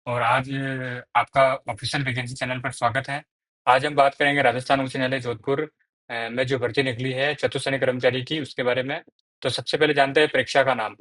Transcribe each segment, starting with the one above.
और आज आपका ऑफिशियल वैकेंसी चैनल पर स्वागत है। आज हम बात करेंगे राजस्थान उच्च न्यायालय जोधपुर में जो भर्ती निकली है चतुश्रेणी कर्मचारी की, उसके बारे में। तो सबसे पहले जानते हैं परीक्षा का नाम।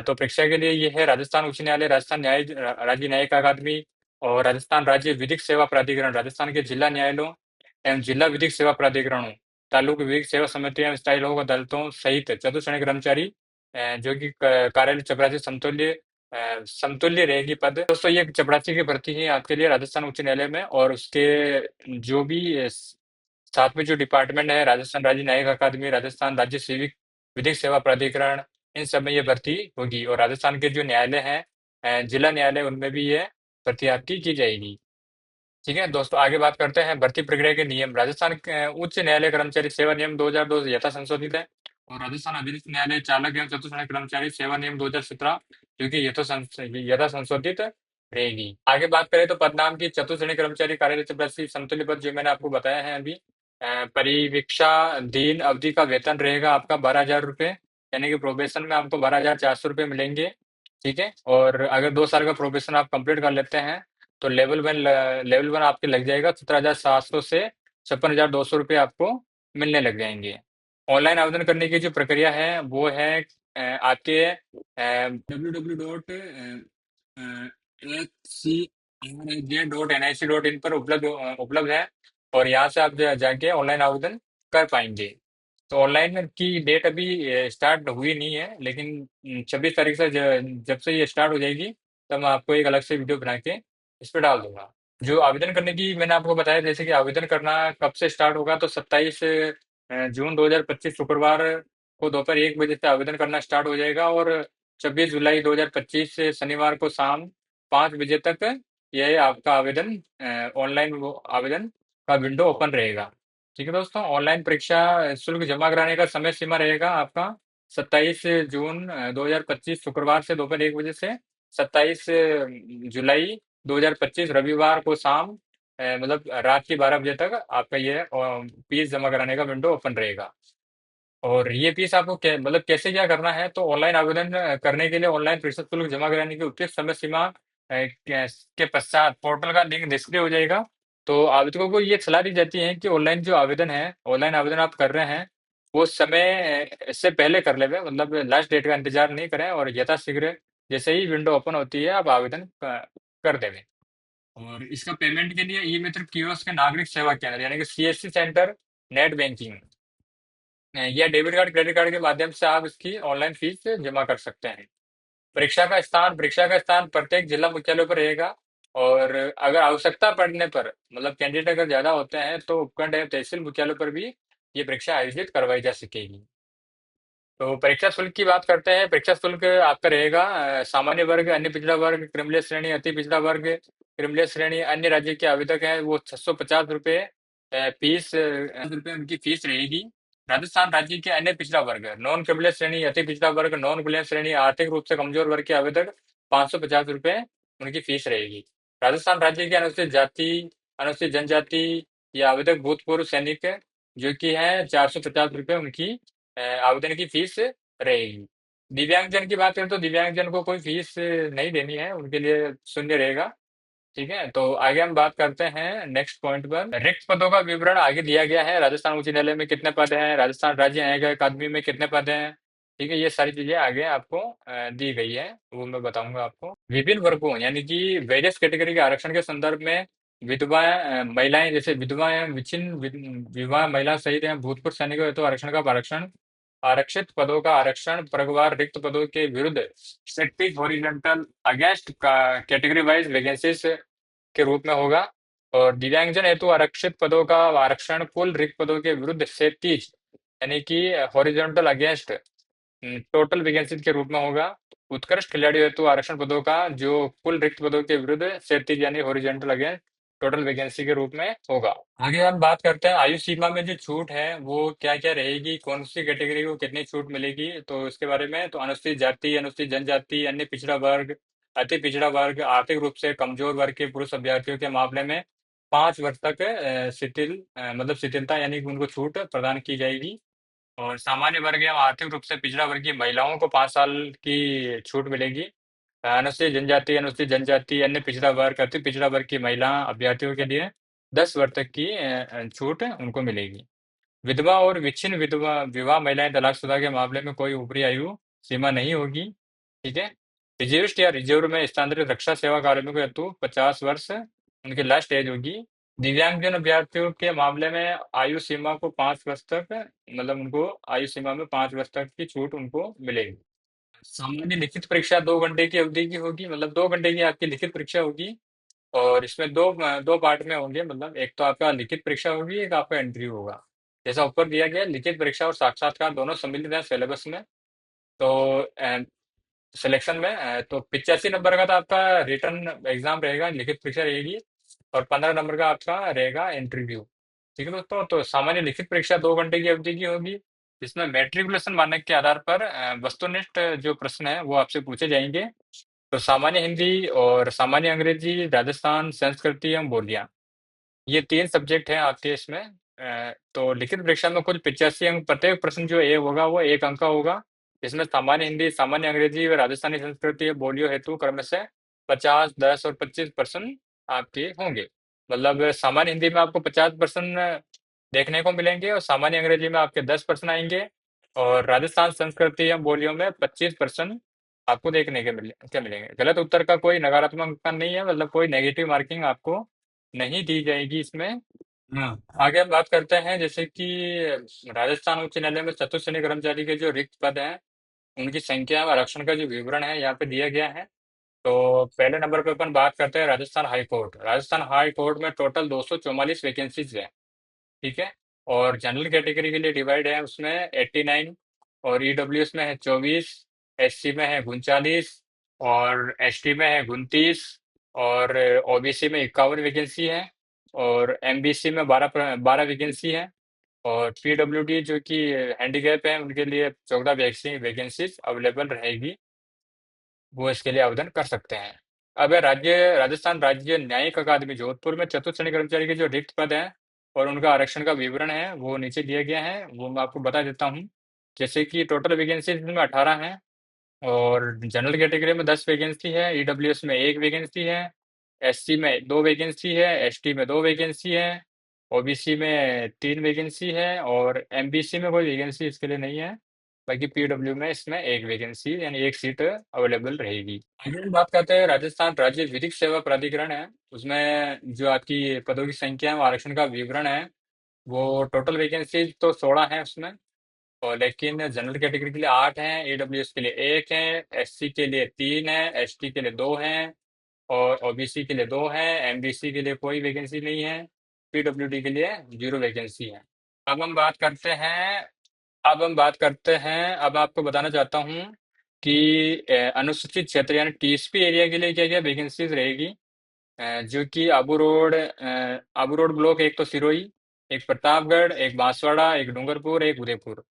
तो परीक्षा के लिए ये है राजस्थान उच्च न्यायालय, राजस्थान राज्य न्यायिक अकादमी और राजस्थान राज्य विधिक सेवा प्राधिकरण, राजस्थान के जिला न्यायालयों एवं जिला विधिक सेवा प्राधिकरणों, तालुक विधिक सेवा समितियों, स्थायी लोक अदालतों सहित चतुश्रेणी कर्मचारी जो कि कार्यालय चपरासी समतुल्य समतुल्य रहेगी पद। दोस्तों ये चपरासी की भर्ती है आपके लिए राजस्थान उच्च न्यायालय में, और उसके जो भी साथ में जो डिपार्टमेंट है, राजस्थान राज्य न्यायिक अकादमी, राजस्थान राज्य सिविक विधिक सेवा प्राधिकरण, इन सब में ये भर्ती होगी। और राजस्थान के जो न्यायालय हैं, जिला न्यायालय, उनमें भी ये भर्ती आपकी की जाएगी। ठीक है दोस्तों, आगे बात करते हैं भर्ती प्रक्रिया के नियम। राजस्थान उच्च न्यायालय कर्मचारी सेवा नियम 2002 यथा संशोधित है, और राजस्थान अतिरिक्त न्यायालय चालक एवं चतुश्रेणी कर्मचारी सेवा नियम 2017 जो कि यथा संशोधित रहेगी। आगे बात करें तो पदनाम की, चतुश्रेणी कर्मचारी कार्यालय चपरासी समतुल्य पद जो मैंने आपको बताया है अभी। परिवीक्षाधीन अवधि का वेतन रहेगा आपका 12,000 रुपये, यानी कि प्रोबेशन में आपको 12,400 रुपये मिलेंगे। ठीक है, और अगर 2 साल का प्रोबेशन आप कंप्लीट कर लेते हैं तो लेवल वन आपके लग जाएगा 17,700 से 56,200 रुपये आपको मिलने लग जाएंगे। ऑनलाइन आवेदन करने की जो प्रक्रिया है वो है आपके www.hcrj.nic.in पर उपलब्ध है, और यहाँ से आप जाके ऑनलाइन आवेदन कर पाएंगे। तो ऑनलाइन की डेट अभी स्टार्ट हुई नहीं है, लेकिन 26 तारीख से जब से ये स्टार्ट हो जाएगी, तब मैं आपको एक अलग से वीडियो बना के इस पे डाल दूंगा। जो आवेदन करने की मैंने आपको बताया, जैसे कि आवेदन करना कब से स्टार्ट होगा, तो 27 जून 2025 शुक्रवार को दोपहर 1 बजे से आवेदन करना स्टार्ट हो जाएगा, और 26 जुलाई 2025 से शनिवार को शाम 5 बजे तक यह आपका आवेदन ऑनलाइन आवेदन का विंडो ओपन रहेगा। ठीक है दोस्तों, ऑनलाइन परीक्षा शुल्क जमा कराने का समय सीमा रहेगा आपका 27 जून 2025 शुक्रवार से दोपहर 1 बजे से 27 जुलाई 2025 रविवार को शाम मतलब रात के 12 बजे तक आपका ये फीस जमा कराने का विंडो ओपन रहेगा। और ये फीस आपको मतलब कैसे क्या करना है, तो ऑनलाइन आवेदन करने के लिए ऑनलाइन परीक्षा शुल्क जमा कराने की उपयुक्त समय सीमा के पश्चात पोर्टल का लिंक डिस्प्ले हो जाएगा। तो आवेदकों को ये सलाह दी जाती है कि ऑनलाइन जो आवेदन है, ऑनलाइन आवेदन आप कर रहे हैं वो समय से पहले कर लेवे, मतलब लास्ट डेट का इंतजार नहीं करें, और यथाशीघ्र जैसे ही विंडो ओपन होती है आप आवेदन कर देवें। और इसका पेमेंट के लिए ई मित्र कियोस्क के नागरिक सेवा केंद्र यानी कि सीएससी सेंटर, नेट बैंकिंग या डेबिट कार्ड क्रेडिट कार्ड के माध्यम से आप इसकी ऑनलाइन फीस जमा कर सकते हैं। परीक्षा का स्थान प्रत्येक जिला मुख्यालय पर रहेगा, और अगर आवश्यकता पड़ने पर, मतलब कैंडिडेट अगर ज्यादा होते हैं, तो उपखंड एवं तहसील मुख्यालय पर भी ये परीक्षा आयोजित करवाई जा सकेगी। तो परीक्षा शुल्क की बात करते हैं। परीक्षा शुल्क आपका रहेगा सामान्य वर्ग, अन्य पिछड़ा वर्ग, क्रिमिनल श्रेणी, अति पिछड़ा वर्ग, क्रिमिनल श्रेणी, अन्य राज्य के आवेदक हैं वो 650 रुपये फीस रुपये उनकी फीस रहेगी। राजस्थान राज्य के अन्य पिछड़ा वर्ग, नॉन क्रिमिनल श्रेणी, अति पिछड़ा वर्ग, नॉन क्रिमिनल श्रेणी, आर्थिक रूप से कमजोर वर्ग के आवेदक 550 रुपये उनकी फीस रहेगी। राजस्थान राज्य के अनुसूचित जाति, अनुसूचित जनजाति या आवेदक भूतपूर्व सैनिक जो कि है 450 रुपये उनकी आवेदन की फीस रहेगी। दिव्यांगजन की बात करें तो दिव्यांगजन को कोई फीस नहीं देनी है, उनके लिए शून्य रहेगा। ठीक है, तो आगे हम बात करते हैं नेक्स्ट पॉइंट पर। रिक्त पदों का विवरण आगे दिया गया है। राजस्थान उच्च न्यायालय में कितने पद हैं, राजस्थान राज्य न्यायिक अकादमी में कितने पद हैं। ठीक है, ये सारी चीजें आगे आपको दी गई है, वो मैं बताऊंगा आपको। विभिन्न वर्गों यानी कि वेरियस कैटेगरी के आरक्षण के संदर्भ में विधवा महिलाएं, जैसे विधवाएं, विवाह महिला सहित हैं, भूतपूर्व सैनिकों हेतु आरक्षण का आरक्षण, आरक्षित पदों का आरक्षण प्रगवार रिक्त पदों के विरुद्ध स्टैटिक हॉरिजॉन्टल अगेंस्ट का कैटेगरी वाइज वैकेंसीज के रूप में होगा। और दिव्यांगजन हेतु आरक्षित पदों का आरक्षण कुल रिक्त पदों के विरुद्ध क्षैतिज यानी कि हॉरिजॉन्टल अगेंस्ट टोटल वैकेंसी के रूप में होगा। उत्कृष्ट खिलाड़ियों हेतु आरक्षण पदों का जो कुल रिक्त पदों के विरुद्ध क्षैतिज यानी हॉरिजॉन्टल अगेंस्ट टोटल वैकेंसी के रूप में होगा। आगे हम बात करते हैं आयु सीमा में जो छूट है वो क्या क्या रहेगी, कौन सी कैटेगरी को कितनी छूट मिलेगी, तो इसके बारे में। तो अनुसूचित जाति, अनुसूचित जनजाति, अन्य पिछड़ा वर्ग, अति पिछड़ा वर्ग, आर्थिक रूप से कमजोर वर्ग के पुरुष अभ्यर्थियों के मामले में 5 वर्ष तक मतलब शिथिलता यानी कि उनको छूट प्रदान की जाएगी। और सामान्य वर्ग या आर्थिक रूप से पिछड़ा वर्ग की महिलाओं को 5 साल की छूट मिलेगी। अनुसूचित जनजाति, अनुसूचित जनजाति, अन्य पिछड़ा वर्ग, अति पिछड़ा वर्ग की महिला अभ्यर्थियों के लिए 10 वर्ष तक की छूट उनको मिलेगी। विधवा और विच्छिन्न विधवा विवाह महिलाएं तलाकशुदा के मामले में कोई ऊपरी आयु सीमा नहीं होगी। ठीक है। रिजर्विस्ट या रिजर्व में स्थानांतरित रक्षा सेवा कार्मिकों हेतु 50 वर्ष उनकी लास्ट एज होगी। दिव्यांगजन अभ्यर्थियों के मामले में आयु सीमा को 5 वर्ष तक, मतलब उनको आयु सीमा में 5 वर्ष तक की छूट उनको मिलेगी। सामान्य लिखित परीक्षा 2 घंटे की अवधि की होगी, मतलब 2 घंटे की आपकी लिखित परीक्षा होगी। और इसमें दो दो पार्ट में होंगे, मतलब एक तो आपका लिखित परीक्षा होगी, एक आपका इंटरव्यू होगा। जैसा ऊपर दिया गया है, लिखित परीक्षा और साक्षात्कार दोनों सम्मिलित हैं सिलेबस में। तो सिलेक्शन में तो 85 नंबर का तो आपका रिटर्न एग्जाम रहेगा, लिखित परीक्षा रहेगी। और 15 नंबर का आपका रहेगा इंटरव्यू। ठीक है दोस्तों, तो सामान्य लिखित परीक्षा 2 घंटे की अवधि की होगी, जिसमें मैट्रिकुलेशन मानक के आधार पर वस्तुनिष्ठ जो प्रश्न है वो आपसे पूछे जाएंगे। तो सामान्य हिंदी और सामान्य अंग्रेजी, राजस्थान, संस्कृति एवं बोलियां, ये 3 सब्जेक्ट हैं आपके इसमें। तो लिखित परीक्षा में कुल 85 अंक, प्रत्येक प्रश्न जो ए होगा वो 1 अंक का होगा। इसमें सामान्य हिंदी, सामान्य अंग्रेजी व राजस्थानी संस्कृति बोलियों हेतु क्रमशः 50, 10 और 25% आपके होंगे। मतलब सामान्य हिंदी में आपको 50% देखने को मिलेंगे, और सामान्य अंग्रेजी में आपके 10% आएंगे। और राजस्थान संस्कृति या बोलियों में 25% आपको देखने के मिलेंगे। गलत उत्तर का कोई नकारात्मक अंक नहीं है, मतलब कोई नेगेटिव मार्किंग आपको नहीं दी जाएगी इसमें। हाँ, आगे हम बात करते हैं, जैसे कि राजस्थान उच्च न्यायालय में चतुर्थ श्रेणी कर्मचारी के जो रिक्त पद हैं, उनकी संख्या व आरक्षण का जो विवरण है यहाँ पे दिया गया है। तो पहले नंबर पे अपन बात करते हैं Rajasthan high court. Rajasthan high court में टोटल 244 वैकेंसीज है। ठीक है। और जनरल कैटेगरी के लिए डिवाइड है उसमें 89, और ईडब्ल्यूएस में है 24, एससी में है 39, और एसटी में है 29, और ओबीसी में 51 वैकेंसी है, और एमबीसी में 12 वैकेंसी है। और पीडब्ल्यूडी जो कि हैंडीकैप है उनके लिए 14 वैकेंसीज अवेलेबल रहेगी, वो इसके लिए आवेदन कर सकते हैं। अब है राजस्थान राज्य न्यायिक अकादमी जोधपुर में चतुर्थ श्रेणी कर्मचारी के जो रिक्त पद हैं और उनका आरक्षण का विवरण है वो नीचे दिया गया है, वो मैं आपको बता देता हूँ। जैसे कि टोटल वैकेंसी इसमें 18 हैं, और जनरल कैटेगरी में 10 वैकेंसी है, ईडब्ल्यूएस में 1 वैकेंसी है, एससी में 2 वैकेंसी है, एसटी में 2 वैकेंसी है, ओबीसी में 3 वैकेंसी है, और एमबीसी में कोई वैकेंसी इसके लिए नहीं है। बाकी पीडब्ल्यू में इसमें 1 वैकेंसी यानी 1 सीट अवेलेबल रहेगी। आगे हम बात करते हैं राजस्थान राज्य विधिक सेवा प्राधिकरण है, उसमें जो आपकी पदों की संख्या है और आरक्षण का विवरण है, वो टोटल वैकेंसी तो 16 है उसमें। और लेकिन जनरल कैटेगरी के लिए 8 हैं, ईडब्ल्यूएस के लिए 1 है, एससी के लिए 3 है, एसटी के लिए 2 हैं, और ओबीसी के लिए 2 हैं, एमबीसी के लिए कोई वैकेंसी नहीं है, पीडब्ल्यूडी के लिए 0 वैकेंसी है। अब हम बात करते हैं अब आपको बताना चाहता हूँ कि अनुसूचित क्षेत्र यानी टीएसपी एरिया के लिए क्या क्या वैकेंसीज रहेगी। जो कि आबू रोड ब्लॉक, एक तो सिरोही, एक प्रतापगढ़, एक बांसवाड़ा, एक डूंगरपुर, एक उदयपुर।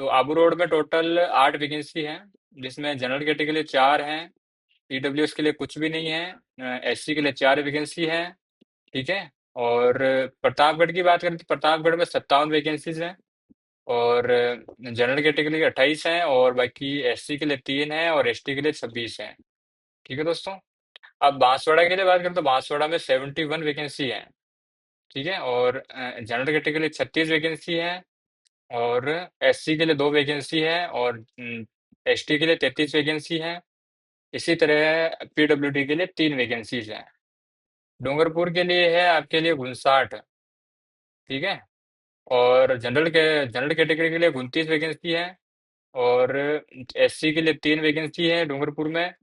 तो आबू रोड में टोटल 8 वैकेंसी हैं, जिसमें जनरल कैटेगरी के लिए 4 हैं, ईडब्ल्यूएस के लिए कुछ भी नहीं है, एससी के लिए 4 वैकेंसी है। ठीक है। और प्रतापगढ़ की बात करें तो प्रतापगढ़ में 57 वैकेंसीज हैं, और जनरल कैटेगरी के 28 हैं, और बाकी एससी के लिए 3 हैं, और एसटी के लिए 26 हैं। ठीक है दोस्तों। अब बांसवाड़ा के लिए बात करें तो बांसवाड़ा में 71 वैकेंसी है। ठीक है। और जनरल कैटेगरी के लिए 36 वैकेंसी है, और एससी के लिए 2 वैकेंसी है, और एसटी के लिए 33 वैकेंसी है। इसी तरह पीडब्ल्यूडी के लिए 3 वैकेंसीज हैं। डूंगरपुर के लिए है आपके लिए 59। ठीक है। और जनरल कैटेगरी के लिए 29 वैकेंसी है, और एससी के लिए 3 वैकेंसी है डूंगरपुर में,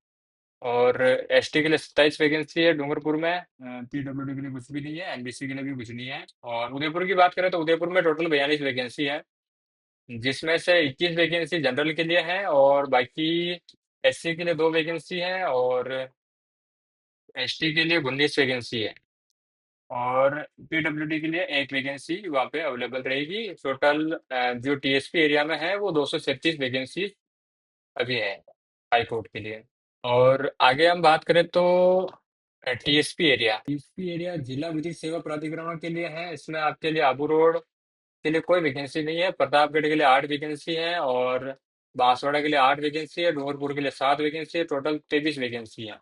और एसटी के लिए 27 वैकेंसी है डूंगरपुर में। पीडब्ल्यूडी के लिए कुछ भी नहीं है, एमबीसी के लिए भी कुछ नहीं है। और उदयपुर की बात करें तो उदयपुर में टोटल 42 वैकेंसी है, जिसमें से 21 वैकेंसी जनरल के लिए है, और बाकी एससी के लिए 2 वैकेंसी है, और एसटी के लिए 19 वैकेंसी है, और पीडब्ल्यूडी के लिए 1 वैकेंसी वहाँ पे अवेलेबल रहेगी। टोटल जो टीएसपी एरिया में है वो 237 वैकेंसी अभी है हाई कोर्ट के लिए। और आगे हम बात करें तो टीएसपी एरिया जिला विधिक सेवा प्राधिकरणों के लिए है। इसमें आपके लिए आबू रोड के लिए कोई वैकेंसी नहीं है, प्रतापगढ़ के लिए 8 वैकेंसी है, और बांसवाड़ा के लिए 8 वैकेंसी है, डूंगरपुर के लिए 7 वैकेंसी है, टोटल 23 वैकेंसी है।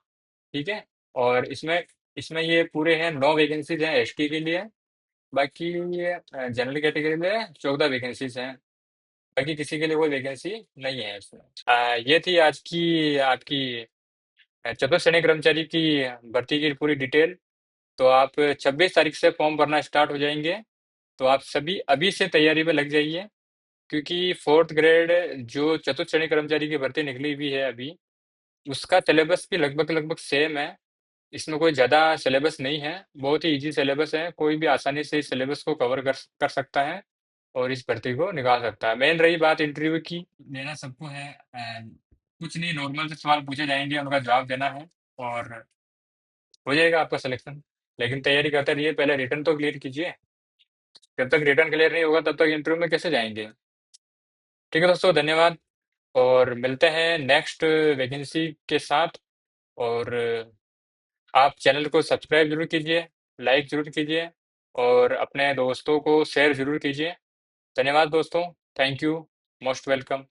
ठीक है। और इसमें इसमें ये पूरे हैं 9 वैकेंसीज हैं एसटी के लिए। बाकी ये जनरल कैटेगरी में 14 वैकेंसीज हैं। बाकी किसी के लिए कोई वैकेंसी नहीं है इसमें। ये थी आज की आपकी चतुर्थ श्रेणी कर्मचारी की भर्ती की पूरी डिटेल। तो आप 26 तारीख से फॉर्म भरना स्टार्ट हो जाएंगे। तो आप सभी अभी से तैयारी में लग जाइए, क्योंकि फोर्थ ग्रेड जो चतुर्थ श्रेणी कर्मचारी की भर्ती निकली हुई है अभी, उसका सिलेबस भी लगभग लगभग सेम है। इसमें कोई ज़्यादा सिलेबस नहीं है, बहुत ही इजी सिलेबस है, कोई भी आसानी से इस सिलेबस को कवर कर सकता है और इस भर्ती को निकाल सकता है। मेन रही बात इंटरव्यू की, लेना सबको है। कुछ नहीं, नॉर्मल से सवाल पूछे जाएंगे, उनका जवाब देना है और हो जाएगा आपका सिलेक्शन। लेकिन तैयारी करते रहिए, पहले रिटर्न तो क्लियर कीजिए। जब तक रिटर्न क्लियर नहीं होगा तब तक इंटरव्यू में कैसे जाएंगे। ठीक है दोस्तों, धन्यवाद। और मिलते हैं नेक्स्ट वैकेंसी के साथ। और आप चैनल को सब्सक्राइब जरूर कीजिए, लाइक जरूर कीजिए और अपने दोस्तों को शेयर जरूर कीजिए। धन्यवाद दोस्तों। Thank you. Most welcome.